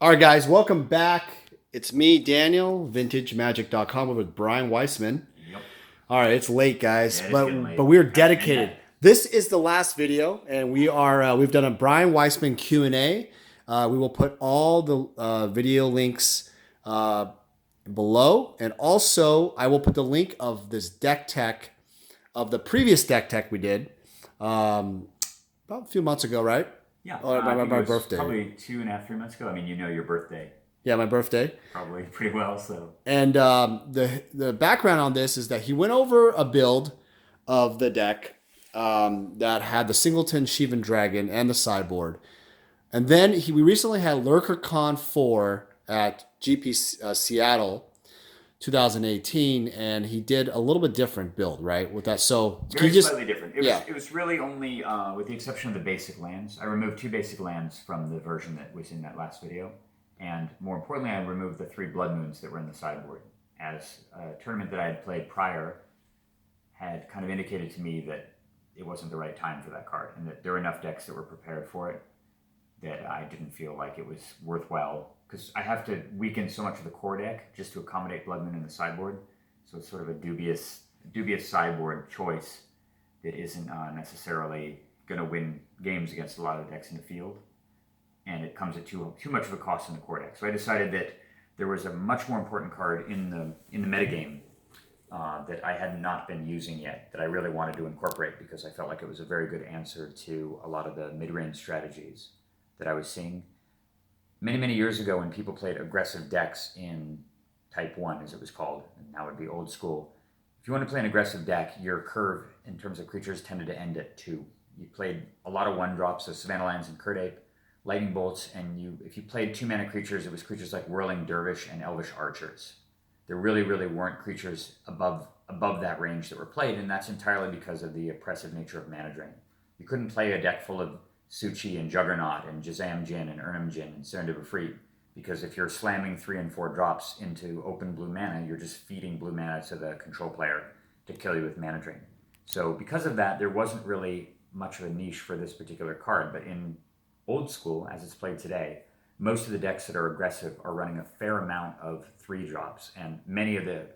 All right, guys, welcome back. It's me, Daniel, vintagemagic.com with Brian Weissman. Yep. All right, it's late, guys, Yeah, it is getting late. but we're Trying to end dedicated. that. This is the last video, and we've done a Brian Weissman Q&A. We will put all the video links below, and also I will put the link of this deck tech of the previous deck tech we did about a few months ago, right? Yeah. Oh, I think my it was birthday. Probably 2.5, 3 months ago. I mean, you know your birthday Yeah, my birthday. probably pretty well, so. And the background on this is that he went over a build of the deck that had the Singleton Shivan Dragon and the sideboard. And then we recently had Lurkercon 4 at GP Seattle 2018, and he did a little bit different build, right? With that. So Very can you slightly different. Yeah. It was really only, with the exception of the basic lands. I removed 2 basic lands from the version that was in that last video. And more importantly, I removed the 3 Blood Moons that were in the sideboard. As a tournament that I had played prior had kind of indicated to me that it wasn't the right time for that card, and that there were enough decks that were prepared for it that I didn't feel like it was worthwhile, because I have to weaken so much of the core deck just to accommodate Blood Moon in the sideboard. So it's sort of a dubious sideboard choice that isn't necessarily going to win games against a lot of the decks in the field, and it comes at too much of a cost in the core deck. So I decided that there was a much more important card in the metagame that I had not been using yet, that I really wanted to incorporate, because I felt like it was a very good answer to a lot of the mid-range strategies that I was seeing. Many years ago, when people played aggressive decks in Type 1, as it was called, and now it would be old school, if you want to play an aggressive deck, your curve in terms of creatures tended to end at 2. You played a lot of 1-drops, so Savannah Lands and Kirdape, Lightning Bolts, and if you played 2-mana creatures, it was creatures like Whirling Dervish and Elvish Archers. There really weren't creatures above that range that were played, and that's entirely because of the oppressive nature of mana drain. You couldn't play a deck full of Suchi and Juggernaut and Jazam Jin and Urnam Jin and Serendib Efreet, because if you're slamming 3 and 4 drops into open blue mana, you're just feeding blue mana to the control player to kill you with mana drain. So because of that, there wasn't really much of a niche for this particular card, but in old school, as it's played today, most of the decks that are aggressive are running a fair amount of 3-drops, and many of the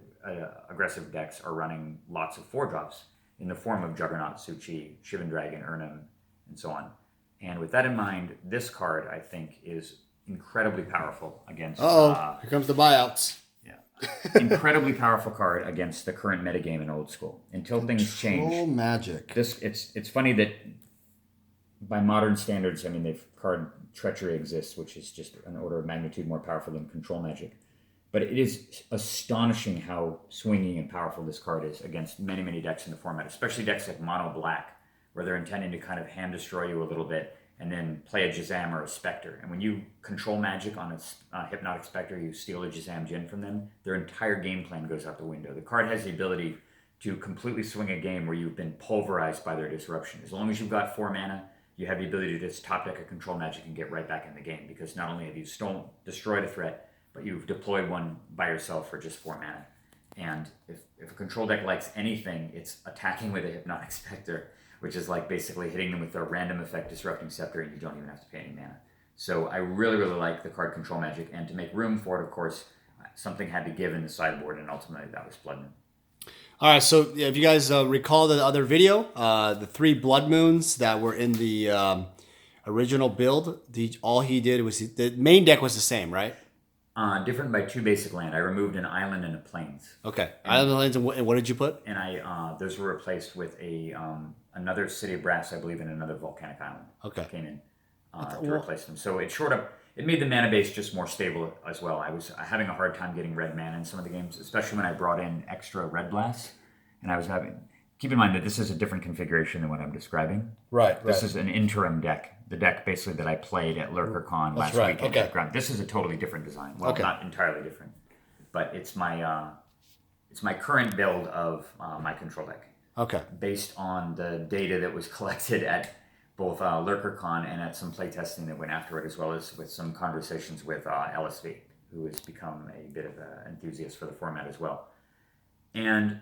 aggressive decks are running lots of 4-drops in the form of Juggernaut, Suchi, Shivan Dragon, Urnam, and so on. And with that in mind, this card, I think, is incredibly powerful against... here comes the buyouts. Yeah. Incredibly powerful card against the current metagame in old school. Until things change. Control magic. It's funny that by modern standards, I mean, the card Treachery exists, which is just an order of magnitude more powerful than Control Magic. But it is astonishing how swinging and powerful this card is against many decks in the format, especially decks like Mono Black, where they're intending to kind of hand destroy you a little bit and then play a Jazam or a Spectre. And when you Control Magic on a Hypnotic Spectre, you steal a Jazam Jin from them, their entire game plan goes out the window. The card has the ability to completely swing a game where you've been pulverized by their disruption. As long as you've got 4 mana, you have the ability to just top deck a Control Magic and get right back in the game, because not only have you destroyed a threat, but you've deployed one by yourself for just 4 mana. And if a control deck likes anything, it's attacking with a Hypnotic Spectre, which is like basically hitting them with a random effect Disrupting Scepter, and you don't even have to pay any mana. So I really like the card Control Magic, and to make room for it, of course, something had to give in the sideboard, and ultimately that was Blood Moon. All right, so if you guys recall the other video, the 3 Blood Moons that were in the original build, all he did was the main deck was the same, right? Different by 2 basic land. I removed an island and a plains. Okay, island lands, and what did you put? And those were replaced with another City of Brass, I believe, and another volcanic island. Okay, Came in to replace them. So it made the mana base just more stable as well. I was having a hard time getting red mana in some of the games, especially when I brought in extra red blasts. And I was keep in mind that this is a different configuration than what I'm describing. Right. This is an interim deck. The deck basically that I played at Lurkercon last weekend. Okay. This is a totally different design. Well, not entirely different, but it's my current build of my control deck. Okay. Based on the data that was collected at both Lurkercon and at some playtesting that went after it, as well as with some conversations with LSV, who has become a bit of an enthusiast for the format as well. And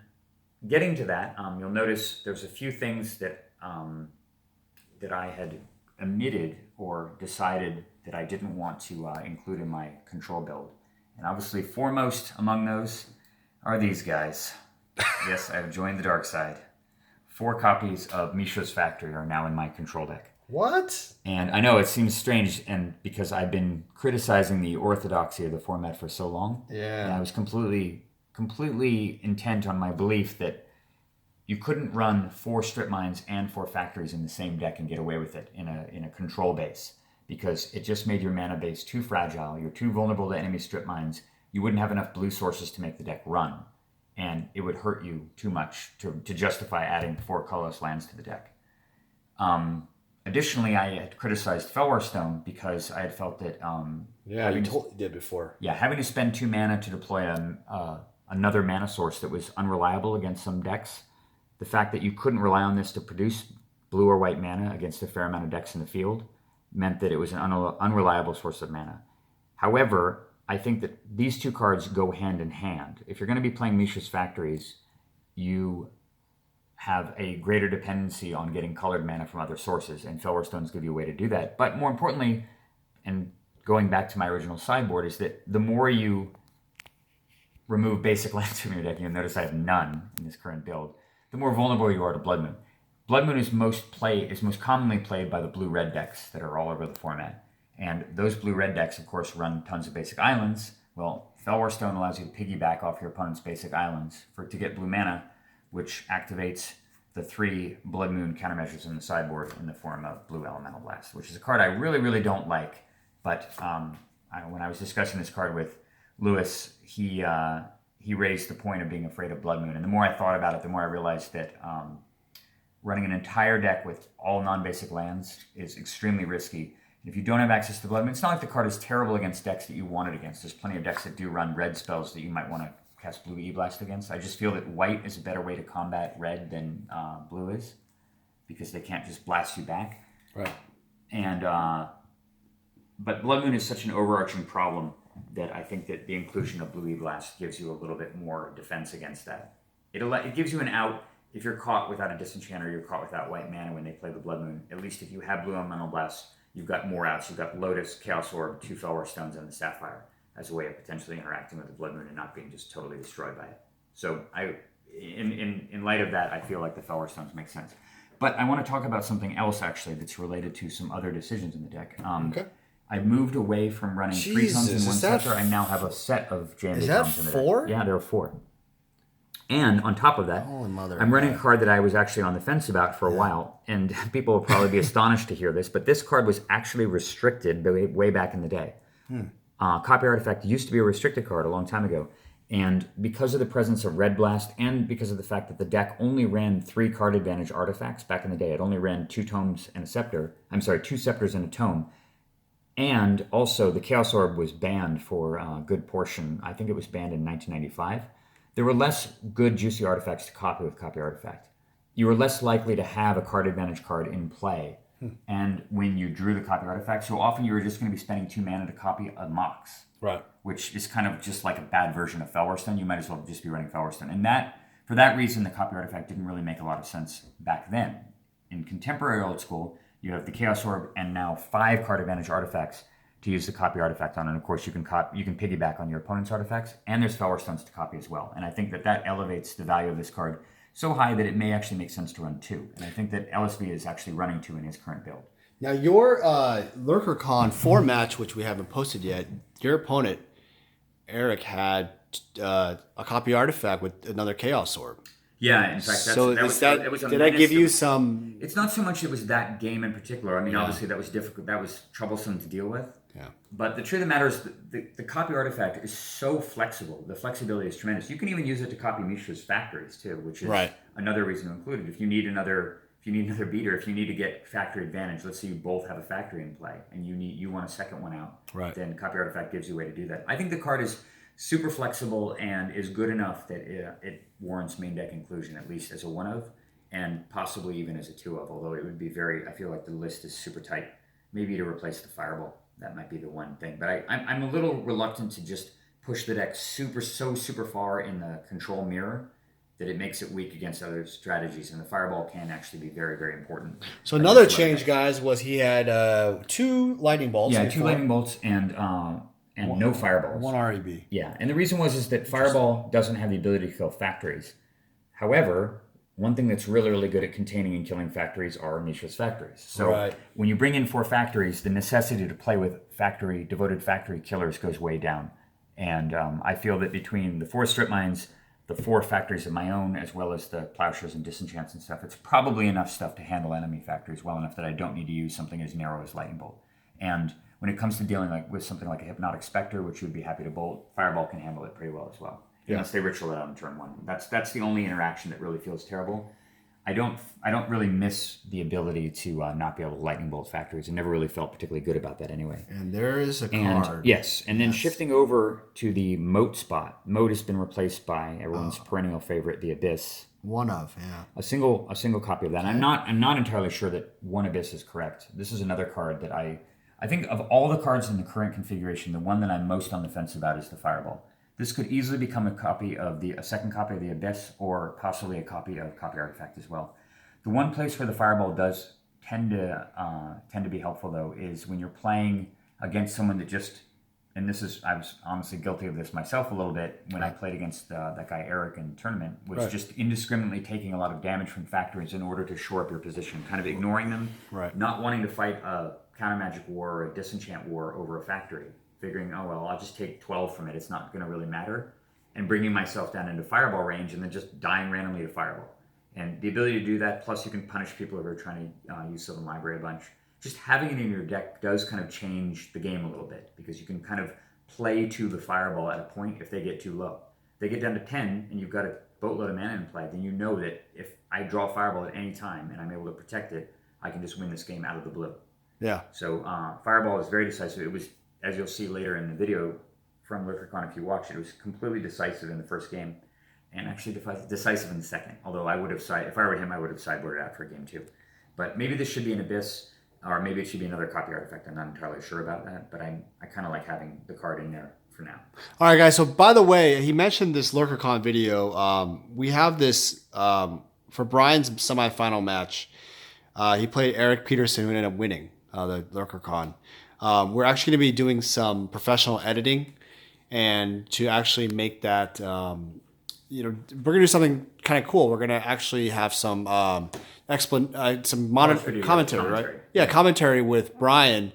getting to that, you'll notice there's a few things that I had omitted or decided that I didn't want to include in my control build. And obviously foremost among those are these guys. Yes, I have joined the dark side. 4 copies of Mishra's Factory are now in my control deck. What? And I know it seems strange, and because I've been criticizing the orthodoxy of the format for so long, and I was completely intent on my belief that you couldn't run 4 strip mines and 4 factories in the same deck and get away with it in a control base, because it just made your mana base too fragile. You're too vulnerable to enemy strip mines. You wouldn't have enough blue sources to make the deck run, and it would hurt you too much to justify adding 4 colorless lands to the deck. Additionally, I had criticized Felwar Stone because I had felt that you did before. Yeah, having to spend 2 mana to deploy another mana source that was unreliable against some decks. The fact that you couldn't rely on this to produce blue or white mana against a fair amount of decks in the field meant that it was an unreliable source of mana. However, I think that these 2 cards go hand in hand. If you're going to be playing Mishra's Factories, you have a greater dependency on getting colored mana from other sources, and Felwar Stones give you a way to do that. But more importantly, and going back to my original sideboard, is that the more you remove basic lands from your deck, you'll notice I have none in this current build, the more vulnerable you are to Blood Moon. Blood Moon is most commonly played by the blue-red decks that are all over the format. And those blue-red decks, of course, run tons of basic islands. Well, Felwar Stone allows you to piggyback off your opponent's basic islands to get blue mana, which activates the 3 Blood Moon countermeasures in the sideboard in the form of Blue Elemental Blast, which is a card I really, really don't like. But when I was discussing this card with Lewis, he raised the point of being afraid of Blood Moon. And the more I thought about it, the more I realized that running an entire deck with all non-basic lands is extremely risky. If you don't have access to Blood Moon, it's not like the card is terrible against decks that you want it against. There's plenty of decks that do run red spells that you might want to cast Blue E-Blast against. I just feel that white is a better way to combat red than blue is, because they can't just blast you back. Right. And but Blood Moon is such an overarching problem that I think that the inclusion of Blue E-Blast gives you a little bit more defense against that. It gives you an out if you're caught without a disenchant or you're caught without white mana when they play the Blood Moon. At least if you have Blue Elemental Blast, you've got more outs. You've got Lotus, Chaos Orb, 2 Felwar Stones, and the Sapphire as a way of potentially interacting with the Blood Moon and not being just totally destroyed by it. So in light of that, I feel like the Felwar Stones make sense. But I want to talk about something else actually that's related to some other decisions in the deck. Okay. I moved away from running 3 tones in one scepter. I now have a set of JMA tones in the deck. 4? Yeah, there are 4. And on top of that, I'm running a card that I was actually on the fence about for a while, and people will probably be astonished to hear this, but this card was actually restricted way back in the day. Copy Artifact used to be a restricted card a long time ago, and because of the presence of Red Blast and because of the fact that the deck only ran 3 card advantage artifacts back in the day, it only ran 2 tomes and a scepter. 2 scepters and a tome. And also the Chaos Orb was banned for a good portion. I think it was banned in 1995. There were less good juicy artifacts to copy with Copy Artifact. You were less likely to have a card advantage card in play. And when you drew the Copy Artifact, so often you were just going to be spending 2 mana to copy a Mox. Right. Which is kind of just like a bad version of Felwar Stone. You might as well just be running Felwar Stone. And for that reason, the Copy Artifact didn't really make a lot of sense back then. In contemporary old school, you have the Chaos Orb and now 5 card advantage artifacts to use the Copy Artifact on. And of course, you can piggyback on your opponent's artifacts, and there's Felwar Stones to copy as well. And I think that elevates the value of this card so high that it may actually make sense to run 2. And I think that LSV is actually running 2 in his current build. Now, your Lurkercon 4 match, which we haven't posted yet, your opponent, Eric, had a Copy Artifact with another Chaos Orb. Yeah, in fact, did I give you some? It's not so much it was that game in particular. I mean, obviously that was difficult. That was troublesome to deal with. Yeah. But the truth of the matter is the Copy Artifact is so flexible. The flexibility is tremendous. You can even use it to copy Mishra's Factories too, which is another reason to include it. If you need another beater, if you need to get factory advantage, let's say you both have a factory in play and you want a second one out, then Copy Artifact gives you a way to do that. I think the card is super flexible and is good enough that it warrants main deck inclusion, at least as a 1 of, and possibly even as a 2 of, although it would be I feel like the list is super tight. Maybe to replace the Fireball. That might be the one thing. But I'm a little reluctant to just push the deck so super far in the control mirror that it makes it weak against other strategies, and the fireball can actually be very, very important. So another change, guys, was he had 2 lightning bolts. Yeah, 2 lightning bolts and no fireballs. 1 REB. Yeah, and the reason is that fireball doesn't have the ability to kill factories. However, one thing that's really, really good at containing and killing factories are Mishra's factories. So when you bring in 4 factories, the necessity to play with devoted factory killers goes way down. And I feel that between the 4 strip mines, the 4 factories of my own, as well as the plowshares and disenchants and stuff, it's probably enough stuff to handle enemy factories well enough that I don't need to use something as narrow as lightning bolt. And when it comes to dealing with something like a hypnotic specter, which you would be happy to bolt, fireball can handle it pretty well as well. Unless they ritual it on turn 1. That's the only interaction that really feels terrible. I don't really miss the ability to not be able to lightning bolt factories. I never really felt particularly good about that anyway. And there is a card. Yes, and then shifting over to the moat spot. Moat has been replaced by everyone's perennial favorite, the Abyss. A single copy of that. Okay. I'm not entirely sure that one Abyss is correct. This is another card that I think of all the cards in the current configuration, the one that I'm most on the fence about is the Fireball. This could easily become a second copy of the Abyss, or possibly a copy of Copy Artifact as well. The one place where the Fireball does tend to be helpful, though, is when you're playing against someone that just, and I was honestly guilty of this myself a little bit when I played against that guy Eric in tournament, was just indiscriminately taking a lot of damage from factories in order to shore up your position, kind of ignoring them, not wanting to fight a counter magic war or a disenchant war over a factory, figuring, oh, well, I'll just take 12 from it. It's not going to really matter. And bringing myself down into fireball range and then just dying randomly to fireball. And the ability to do that, plus you can punish people who are trying to use Sylvan Library a bunch. Just having it in your deck does kind of change the game a little bit, because you can kind of play to the fireball at a point if they get too low. If they get down to 10 and you've got a boatload of mana in play, then you know that if I draw fireball at any time and I'm able to protect it, I can just win this game out of the blue. Yeah. So fireball is very decisive. It was, as you'll see later in the video from Lurkercon, if you watch it was completely decisive in the first game, and actually decisive in the second. Although if I were him, I would have sideboarded out for game 2. But maybe this should be an Abyss, or maybe it should be another Copy Artifact. I'm not entirely sure about that, but I kind of like having the card in there for now. All right, guys. So by the way, he mentioned this Lurkercon video. We have this for Brian's semifinal match. He played Eric Peterson, who ended up winning the Lurkercon. We're actually going to be doing some professional editing, and to actually make that, we're going to do something kind of cool. We're going to actually have some commentary, right? Yeah, commentary with Brian,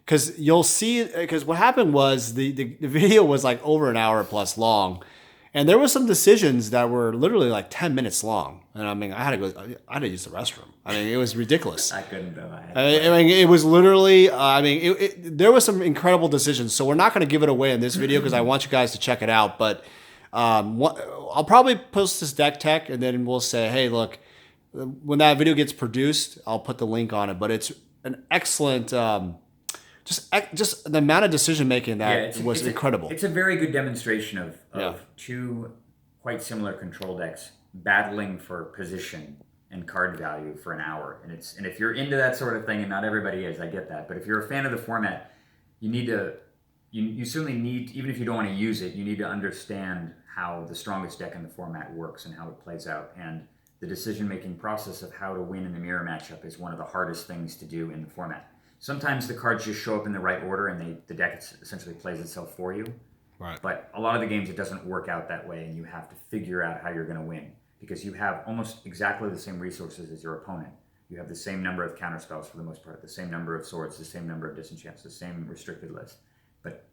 because you'll see. Because what happened was the video was like over an hour plus long, and there were some decisions that were literally like 10 minutes long. And I mean, I had to use the restroom. I mean, it was ridiculous. I couldn't do it. I mean, it was literally, there was some incredible decisions. So we're not going to give it away in this video because I want you guys to check it out. But I'll probably post this deck tech, and then we'll say, hey, look, when that video gets produced, I'll put the link on it. But it's an excellent, just the amount of decision making that was incredible. It's a very good demonstration of two quite similar control decks battling for position and card value for an hour. And if you're into that sort of thing, and not everybody is, I get that. But if you're a fan of the format, you certainly need, even if you don't want to use it, you need to understand how the strongest deck in the format works and how it plays out. And the decision-making process of how to win in the mirror matchup is one of the hardest things to do in the format. Sometimes the cards just show up in the right order and the deck essentially plays itself for you. Right. But a lot of the games, it doesn't work out that way, and you have to figure out how you're going to win, because you have almost exactly the same resources as your opponent. You have the same number of counterspells for the most part, the same number of swords, the same number of disenchants, the same restricted list. But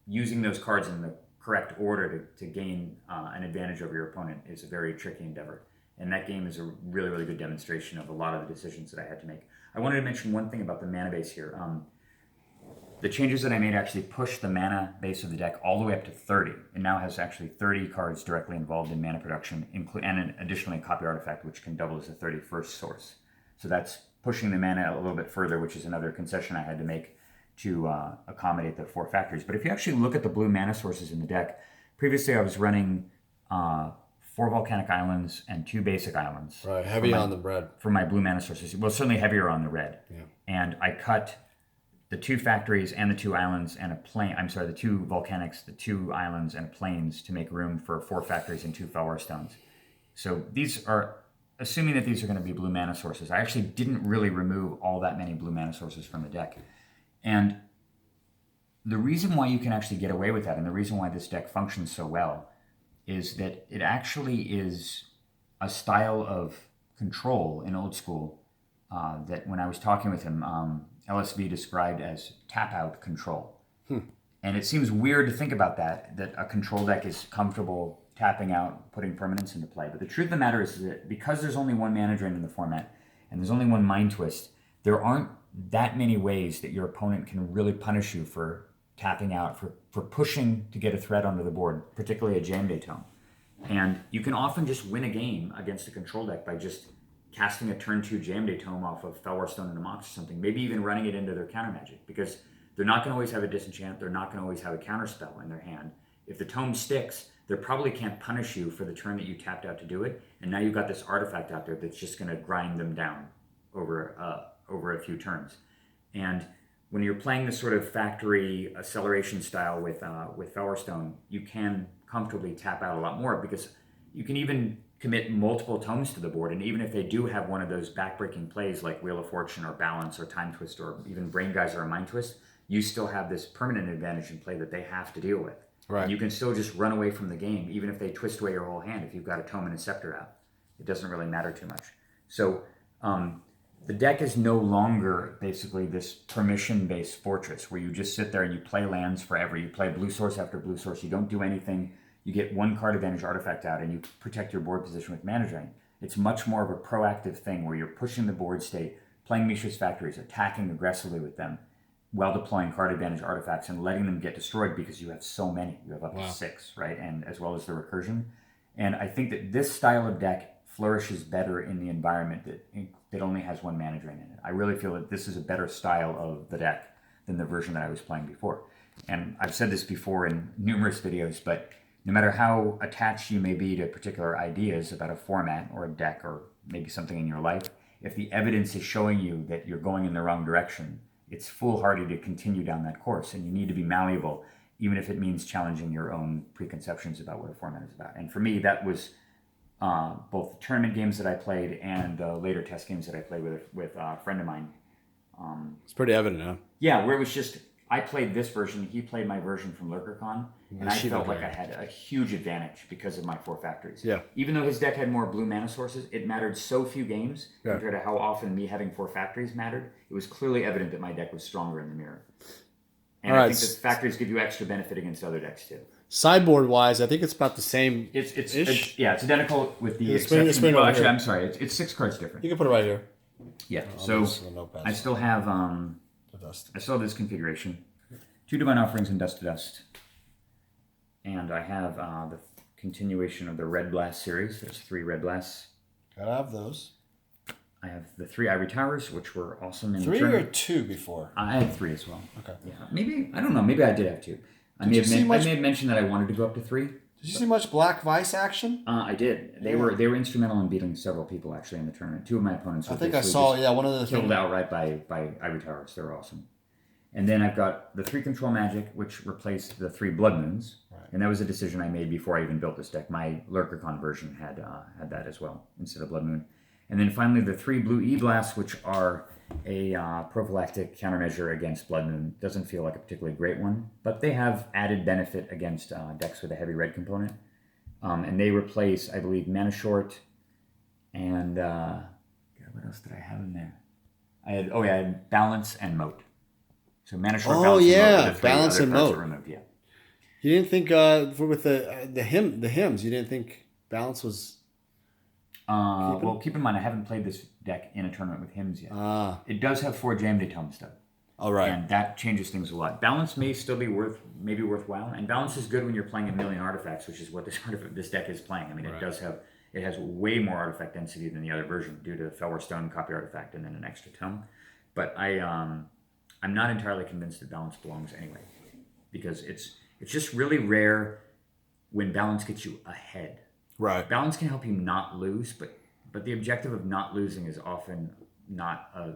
using those cards in the correct order to gain an advantage over your opponent is a very tricky endeavor. And that game is a really, really good demonstration of a lot of the decisions that I had to make. I wanted to mention one thing about the mana base here. The changes that I made actually pushed the mana base of the deck all the way up to 30. It now has actually 30 cards directly involved in mana production, and additionally a Copy Artifact, which can double as a 31st source. So that's pushing the mana a little bit further, which is another concession I had to make to accommodate the 4 factories. But if you actually look at the blue mana sources in the deck, previously I was running 4 volcanic islands and 2 basic islands. Right, heavy on the red. For my blue mana sources. Well, certainly heavier on the red. Yeah. And I cut the 2 factories and the 2 islands and a plane. I'm sorry, the 2 volcanics, the 2 islands and plains to make room for 4 factories and 2 Felwar stones. So these are, assuming that these are going to be blue mana sources, I actually didn't really remove all that many blue mana sources from the deck. And the reason why you can actually get away with that, and the reason why this deck functions so well, is that it actually is a style of control in old school that when I was talking with him, LSV described as tap-out control. And it seems weird to think about that a control deck is comfortable tapping out, putting permanents into play. But the truth of the matter is that because there's only one mana drain in the format, and there's only one Mind Twist, there aren't that many ways that your opponent can really punish you for tapping out, for pushing to get a threat onto the board, particularly a Jam Day Tome. And you can often just win a game against a control deck by just casting a turn 2 Jam Day Tome off of Felwar Stone and a Mox or something, maybe even running it into their counter magic, because they're not going to always have a disenchant, they're not going to always have a counter spell in their hand. If the tome sticks, they probably can't punish you for the turn that you tapped out to do it, and now you've got this artifact out there that's just going to grind them down over a few turns. And when you're playing this sort of factory acceleration style with Felwar Stone, you can comfortably tap out a lot more, because you can even commit multiple tomes to the board, and even if they do have one of those backbreaking plays like Wheel of Fortune or Balance or Time Twist or even Brain Geyser or Mind Twist, you still have this permanent advantage in play that they have to deal with. Right. And you can still just run away from the game, even if they twist away your whole hand. If you've got a tome and a scepter out, it doesn't really matter too much. So the deck is no longer basically this permission-based fortress where you just sit there and you play lands forever. You play blue source after blue source. You don't do anything. You get one card advantage artifact out and you protect your board position with mana drain. It's much more of a proactive thing where you're pushing the board state, playing Mishra's Factories, attacking aggressively with them, while deploying card advantage artifacts and letting them get destroyed because you have so many. You have up to 6, right? And as well as the recursion. And I think that this style of deck flourishes better in the environment that only has one mana drain in it. I really feel that this is a better style of the deck than the version that I was playing before. And I've said this before in numerous videos, but no matter how attached you may be to particular ideas about a format or a deck or maybe something in your life, if the evidence is showing you that you're going in the wrong direction, it's foolhardy to continue down that course, and you need to be malleable, even if it means challenging your own preconceptions about what a format is about. And for me, that was both the tournament games that I played and the later test games that I played with a friend of mine. It's pretty evident, huh? Yeah, where it was just, I played this version, he played my version from Lurkercon, and I felt like I had a huge advantage because of my 4 factories. Yeah. Even though his deck had more blue mana sources, it mattered so few games compared to how often me having 4 factories mattered. It was clearly evident that my deck was stronger in the mirror. And I think that factories give you extra benefit against other decks too. Sideboard wise, I think it's about the same. It's identical with the exception. Well, actually, I'm sorry, it's 6 cards different. You can put it right here. Yeah. So I still have this configuration: 2 Divine Offerings and Dust to Dust, and I have the continuation of the Red Blast series. There's 3 Red Blasts. Gotta have those. I have the 3 Ivory Towers, which were awesome. 3 or 2 before? I had 3 as well. Okay. Yeah. Maybe, I don't know. Maybe I did have 2. I may have mentioned that I wanted to go up to 3. Did you see much Black Vice action? I did. They were instrumental in beating several people actually in the tournament. 2 of my opponents. I think I saw. Yeah, one of the killed outright by Ivory Towers. They were awesome. And then I've got the 3 Control Magic, which replaced the 3 Blood Moons, and that was a decision I made before I even built this deck. My Lurkercon version had that as well instead of Blood Moon. And then finally the 3 Blue E-Blasts, which are a prophylactic countermeasure against Blood Moon. Doesn't feel like a particularly great one, but they have added benefit against decks with a heavy red component. And they replace, I believe, Mana Short and what else did I have in there? I had Balance and Moat. So Mana Short, Balance, and Moat. Balance and Moat. Removed, yeah. You didn't think with the hymns, you didn't think Balance was. Well, keep in mind, I haven't played this deck in a tournament with hymns yet. It does have 4 Jam Day Tomes, though. All right. And that changes things a lot. Balance may still be worthwhile, and Balance is good when you're playing a million artifacts, which is what this deck is playing. I mean, it has way more artifact density than the other version due to Felwar Stone, Copy Artifact, and then an extra tome. But I'm not entirely convinced that Balance belongs anyway, because it's just really rare when Balance gets you ahead. Right. Balance can help you not lose, but the objective of not losing is often not a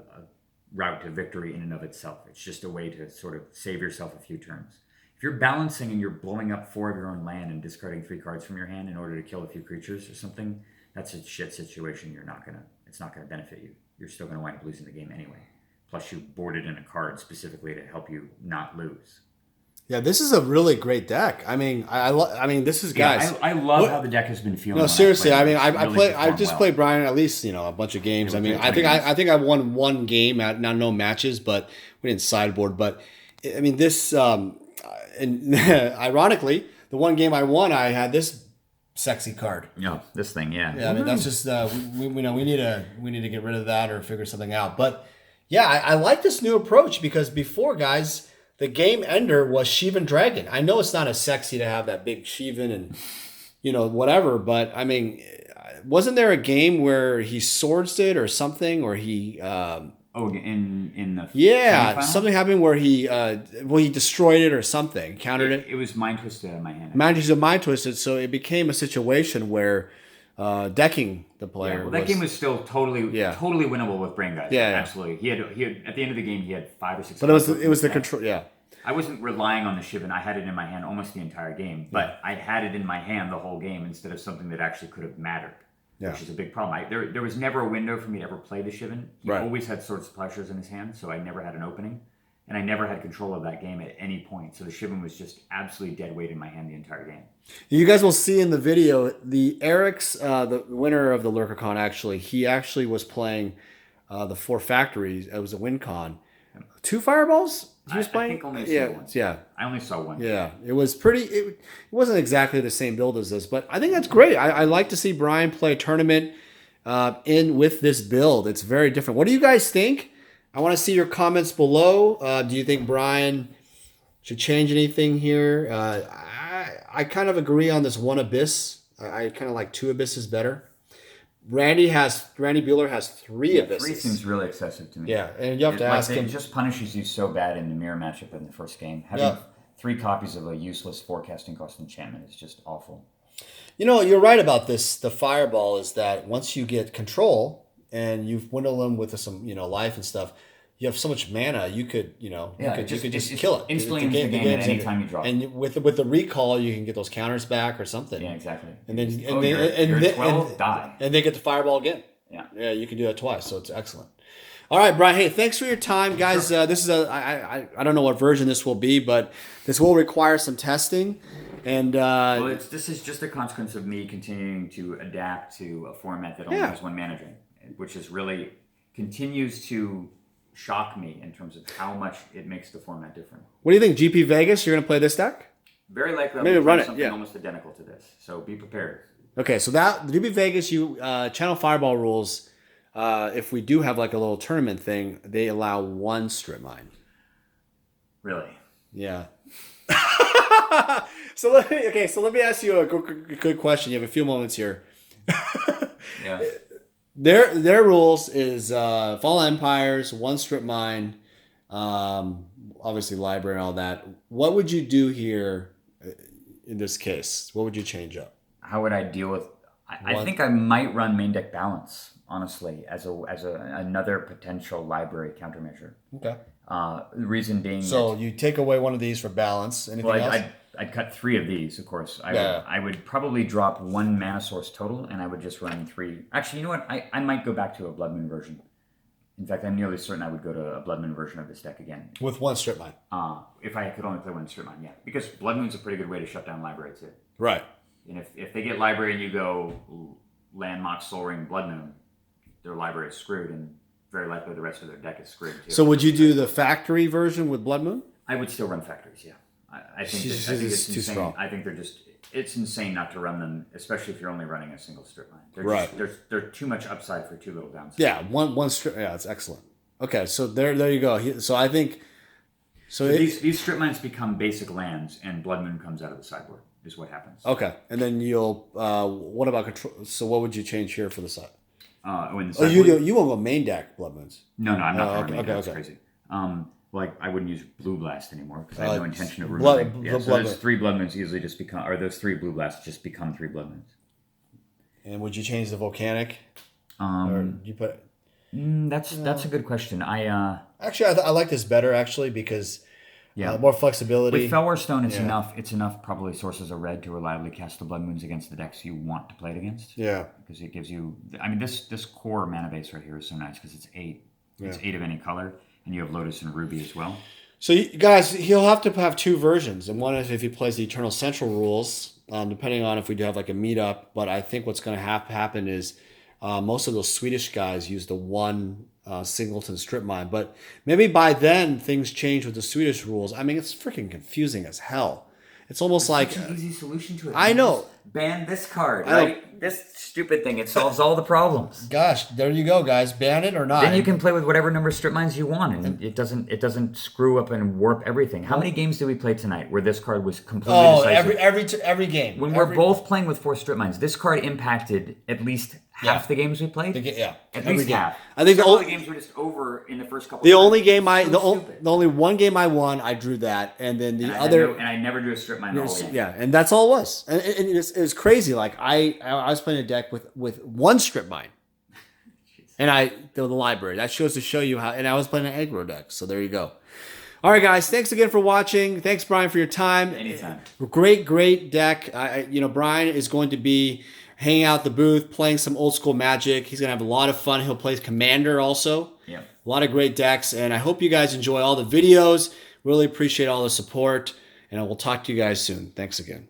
route to victory in and of itself. It's just a way to sort of save yourself a few turns. If you're balancing and you're blowing up 4 of your own land and discarding 3 cards from your hand in order to kill a few creatures or something, that's a shit situation. It's not gonna benefit you. You're still gonna wind up losing the game anyway. Plus, you boarded in a card specifically to help you not lose. Yeah, this is a really great deck. I mean, I mean, this is guys. I love how the deck has been feeling. No, seriously. I mean, I just well. played Brian at least a bunch of games. I mean, I think I won one game at no matches, but we didn't sideboard. But I mean, this and ironically, the one game I won, I had this sexy card. Yeah, this thing, yeah. Yeah, I mean, that's just we need to get rid of that or figure something out. But yeah, I like this new approach because before, guys, the game ender was Shivan Dragon. I know it's not as sexy to have that big Shivan and whatever, but I mean, wasn't there a game where he swords it or something, or he? In the yeah, semifinal? Something happened where he destroyed it or something, countered it. It was mind twisted out of my hand. Mind twisted, so it became a situation where decking the player. Well, that game was still totally winnable with Brain Guys. Yeah, absolutely. He had at the end of the game he had 5 or 6. But it was the control. Yeah. I wasn't relying on the Shivan. I had it in my hand almost the entire game, but I had it in my hand the whole game instead of something that actually could have mattered, which is a big problem. There was never a window for me to ever play the Shivan. He always had Sword Splashers in his hand, so I never had an opening, and I never had control of that game at any point. So the Shivan was just absolutely dead weight in my hand the entire game. You guys will see in the video, Eric's, the winner of the Lurkercon, he actually was playing the 4 factories. It was a WinCon. 2 fireballs? He was playing? I think only saw one. Yeah. I only saw one. Yeah. It was pretty... It wasn't exactly the same build as this, but I think that's great. I like to see Brian play a tournament with this build. It's very different. What do you guys think? I want to see your comments below. Do you think Brian should change anything here? I kind of agree on this 1 Abyss. I kind of like 2 Abysses better. Randy Bueller has 3 Abysses. 3 seems really excessive to me. Yeah, and you have to ask him. It just punishes you so bad in the mirror matchup in the first game. Having 3 copies of a useless forecasting cost enchantment is just awful. You're right about this. The fireball is that once you get control and you've dwindled them with some life and stuff, you have so much mana. You could just kill it instantly in the game at any time you draw. And with the recall, you can get those counters back or something. Yeah, exactly. And then you're 12, die. And they get the fireball again. Yeah, you can do that twice, so it's excellent. All right, Brian. Hey, thanks for your time, guys. Sure. This is I don't know what version this will be, but this will require some testing. And this is just a consequence of me continuing to adapt to a format that only has 1 mana drain, which is really continues to shock me in terms of how much it makes the format different. What do you think, GP Vegas? You're going to play this deck? Very likely. Maybe run it. Something almost identical to this. So be prepared. Okay, so the GP Vegas, you Channel Fireball rules. If we do have like a little tournament thing, they allow 1 strip mine. Really? Yeah. So let me ask you a good question. You have a few moments here. Yeah. Their rules is Fallen Empires, 1 strip mine, obviously library and all that. What would you do here in this case? What would you change up? How would I deal with? I think I might run main deck balance, honestly, as another potential library countermeasure. Okay. The reason being, so you take away one of these for balance. Anything else? I'd cut 3 of these, of course. I would probably drop 1 mana source total, and I would just run 3. Actually, you know what? I might go back to a Blood Moon version. In fact, I'm nearly certain I would go to a Blood Moon version of this deck again. With 1 strip mine. If I could only play 1 strip mine, yeah. Because Blood Moon's a pretty good way to shut down library, too. Right. And if they get library and you go Landmark, Soul Ring, Blood Moon, their library is screwed, and very likely the rest of their deck is screwed, too. So would you do the factory version with Blood Moon? I would still run factories, yeah. I think it's too insane. strong. I think it's insane not to run them, especially if you're only running a single strip line. They're too much upside for too little downside. Yeah, one strip. Yeah, it's excellent. Okay, so there you go. So I think these strip mines become basic lands, and Blood Moon comes out of the sideboard. Is what happens. Okay, and then you'll. What about control? So what would you change here for the side? You won't go main deck Blood Moons. No, I'm not going main deck. That's crazy. I wouldn't use Blue Blast anymore because I have no intention of removing. So those 3 Blood Moons easily just become, or those 3 Blue Blasts just become 3 Blood Moons. And would you change the Volcanic? Or you put? That's a good question. Actually, I like this better actually because Yeah. More flexibility. With Felwar Stone, it's enough. It's enough probably sources of red to reliably cast the Blood Moons against the decks you want to play it against. Yeah. Because it gives you. I mean, this core mana base right here is so nice because it's 8. It's 8 of any color, and you have Lotus and Ruby as well. So, guys, he'll have to have 2 versions, and one is if he plays the Eternal Central rules, depending on if we do have like a meetup. But I think what's going to happen is most of those Swedish guys use the one singleton strip mine. But maybe by then things change with the Swedish rules. I mean, it's freaking confusing as hell. It's almost like an easy solution to it. I know. Just ban this card, right? This stupid thing. It solves all the problems. Gosh, there you go, guys. Ban it or not. Then you can play with whatever number of strip mines you want, and it doesn't screw up and warp everything. How many games did we play tonight where this card was completely decisive? Every game. When we're both playing with 4 strip mines, this card impacted at least half the games we played. At least half. I think the games were just over in the first couple. The only one game I won, I drew that, and then the other, and I never drew a strip mine. Yeah, and that's all it was. And it was crazy. Like I was playing a deck with one strip mine, and the library. That shows to show you how. And I was playing an aggro deck. So there you go. All right, guys. Thanks again for watching. Thanks, Brian, for your time. Anytime. Great deck. Brian is going to be hanging out at the booth, playing some old school Magic. He's gonna have a lot of fun. He'll play Commander also. Yeah. A lot of great decks, and I hope you guys enjoy all the videos. Really appreciate all the support, and I will talk to you guys soon. Thanks again.